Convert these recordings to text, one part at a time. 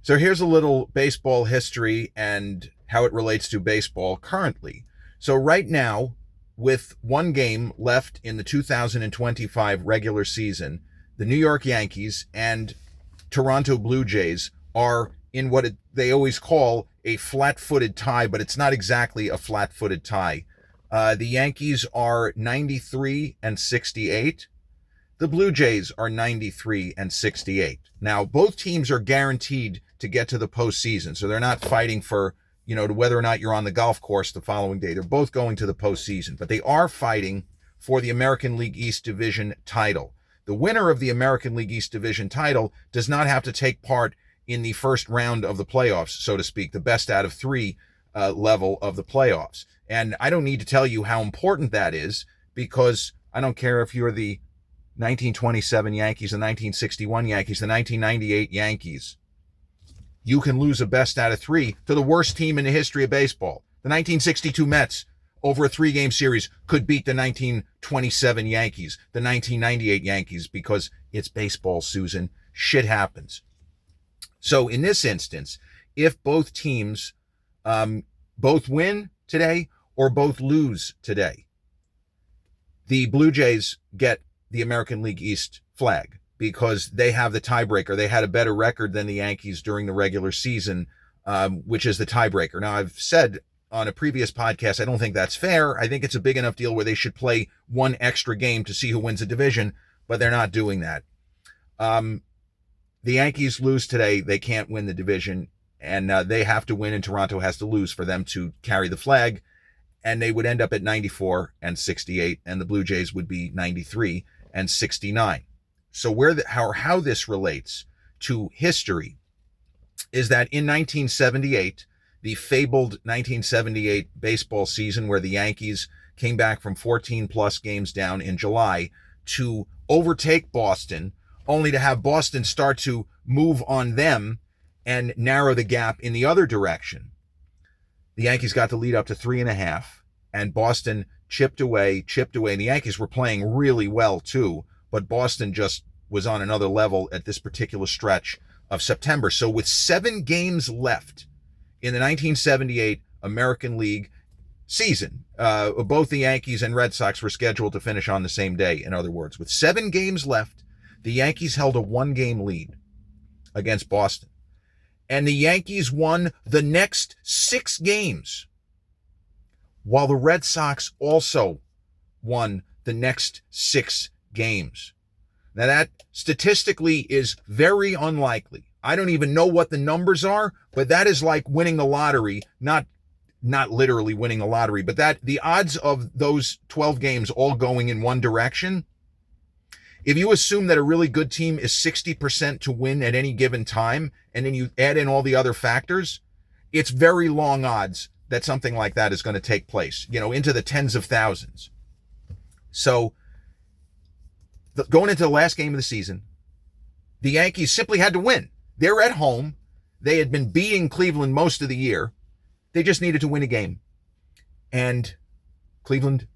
So here's a little baseball history and how it relates to baseball currently. So right now, with one game left in the 2025 regular season, the New York Yankees and Toronto Blue Jays are in what they always call a flat-footed tie, but it's not exactly a flat-footed tie. The Yankees are 93 and 68. The Blue Jays are 93 and 68. Now, both teams are guaranteed to get to the postseason, so they're not fighting for, whether or not you're on the golf course the following day. They're both going to the postseason, but they are fighting for the American League East Division title. The winner of the American League East Division title does not have to take part in the first round of the playoffs, so to speak, the best out of three level of the playoffs. And I don't need to tell you how important that is, because I don't care if you're the 1927 Yankees, the 1961 Yankees, the 1998 Yankees. You can lose a best out of three to the worst team in the history of baseball. The 1962 Mets, over a three-game series, could beat the 1927 Yankees, the 1998 Yankees, because it's baseball, Susan. Shit happens. So in this instance, if both teams both win today or both lose today, the Blue Jays get the American League East flag because they have the tiebreaker. They had a better record than the Yankees during the regular season, which is the tiebreaker. Now, I've said on a previous podcast, I don't think that's fair. I think it's a big enough deal where they should play one extra game to see who wins the division, but they're not doing that. The Yankees lose today. They can't win the division, and they have to win, and Toronto has to lose for them to carry the flag, and they would end up at 94 and 68, and the Blue Jays would be 93 and 69. So how this relates to history is that in 1978, the fabled 1978 baseball season where the Yankees came back from 14 plus games down in July to overtake Boston, only to have Boston start to move on them and narrow the gap in the other direction. The Yankees got the lead up to 3.5, and Boston chipped away, and the Yankees were playing really well too, but Boston just was on another level at this particular stretch of September. So with 7 games left in the 1978 American League season, both the Yankees and Red Sox were scheduled to finish on the same day. In other words, with 7 games left, the Yankees held a 1-game lead against Boston. And the Yankees won the next 6 games, while the Red Sox also won the next 6 games. Now that statistically is very unlikely. I don't even know what the numbers are, but that is like winning the lottery, not literally winning the lottery, but that the odds of those 12 games all going in one direction, if you assume that a really good team is 60% to win at any given time, and then you add in all the other factors, it's very long odds that something like that is going to take place, into the tens of thousands. So going into the last game of the season, the Yankees simply had to win. They're at home. They had been beating Cleveland most of the year. They just needed to win a game. And Cleveland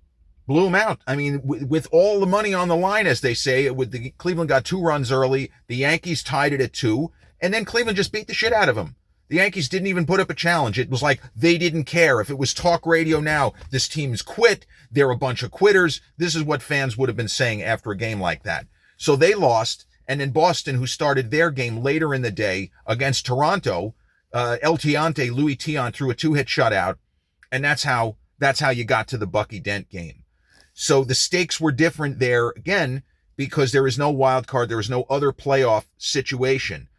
blew them out. I mean, with all the money on the line, as they say, Cleveland got 2 runs early. The Yankees tied it at 2, and then Cleveland just beat the shit out of them. The Yankees didn't even put up a challenge. It was like they didn't care. If it was talk radio now, this team's quit. They're a bunch of quitters. This is what fans would have been saying after a game like that. So they lost. And then Boston, who started their game later in the day against Toronto, Louis Tiant threw a 2-hit shutout. And that's how you got to the Bucky Dent game. So the stakes were different there again, because there is no wild card. There is no other playoff situation.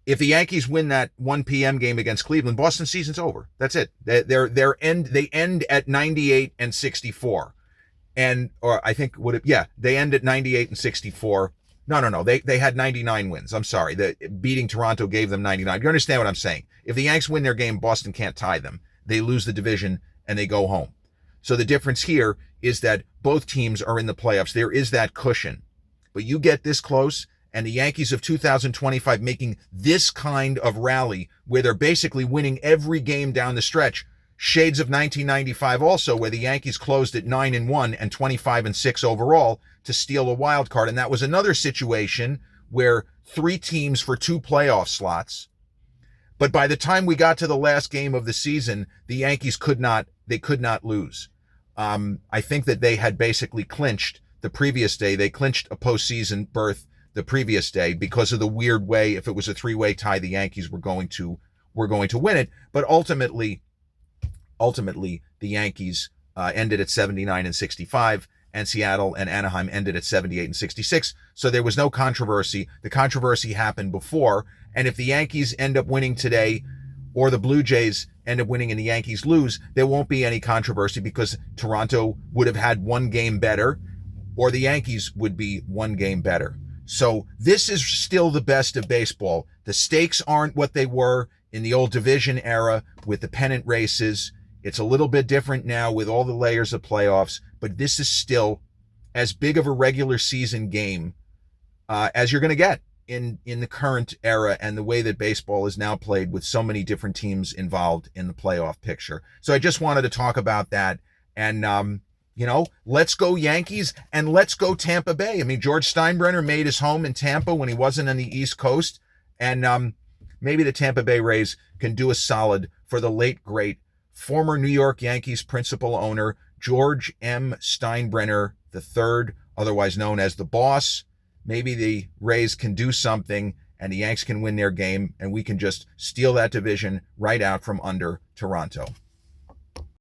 If the Yankees win that 1 p.m. game against Cleveland, Boston's season's over. That's it. They end at 98 and 64. They end at 98 and 64. No. They had 99 wins. I'm sorry. Beating Toronto gave them 99. You understand what I'm saying? If the Yanks win their game, Boston can't tie them. They lose the division and they go home. So the difference here is that both teams are in the playoffs. There is that cushion. But you get this close, and the Yankees of 2025 making this kind of rally where they're basically winning every game down the stretch. Shades of 1995 also, where the Yankees closed at 9-1 and 25-6 overall to steal a wild card. And that was another situation where 3 teams for 2 playoff slots But by the time we got to the last game of the season, the Yankees could not lose. I think that they had basically clinched the previous day. They clinched a postseason berth the previous day because of the weird way. If it was a 3-way tie, the Yankees were going to win it. But ultimately, the Yankees ended at 79-65, and Seattle and Anaheim ended at 78-66. So there was no controversy. The controversy happened before. And if the Yankees end up winning today, or the Blue Jays end up winning and the Yankees lose, there won't be any controversy because Toronto would have had one game better, or the Yankees would be one game better. So this is still the best of baseball. The stakes aren't what they were in the old division era with the pennant races. It's a little bit different now with all the layers of playoffs, but this is still as big of a regular season game as you're going to get in the current era and the way that baseball is now played with so many different teams involved in the playoff picture. So I just wanted to talk about that. And, let's go Yankees and let's go Tampa Bay. I mean, George Steinbrenner made his home in Tampa when he wasn't on the East Coast. And maybe the Tampa Bay Rays can do a solid for the late, great former New York Yankees principal owner, George M. Steinbrenner III, otherwise known as the Boss. Maybe the Rays can do something and the Yanks can win their game and we can just steal that division right out from under Toronto.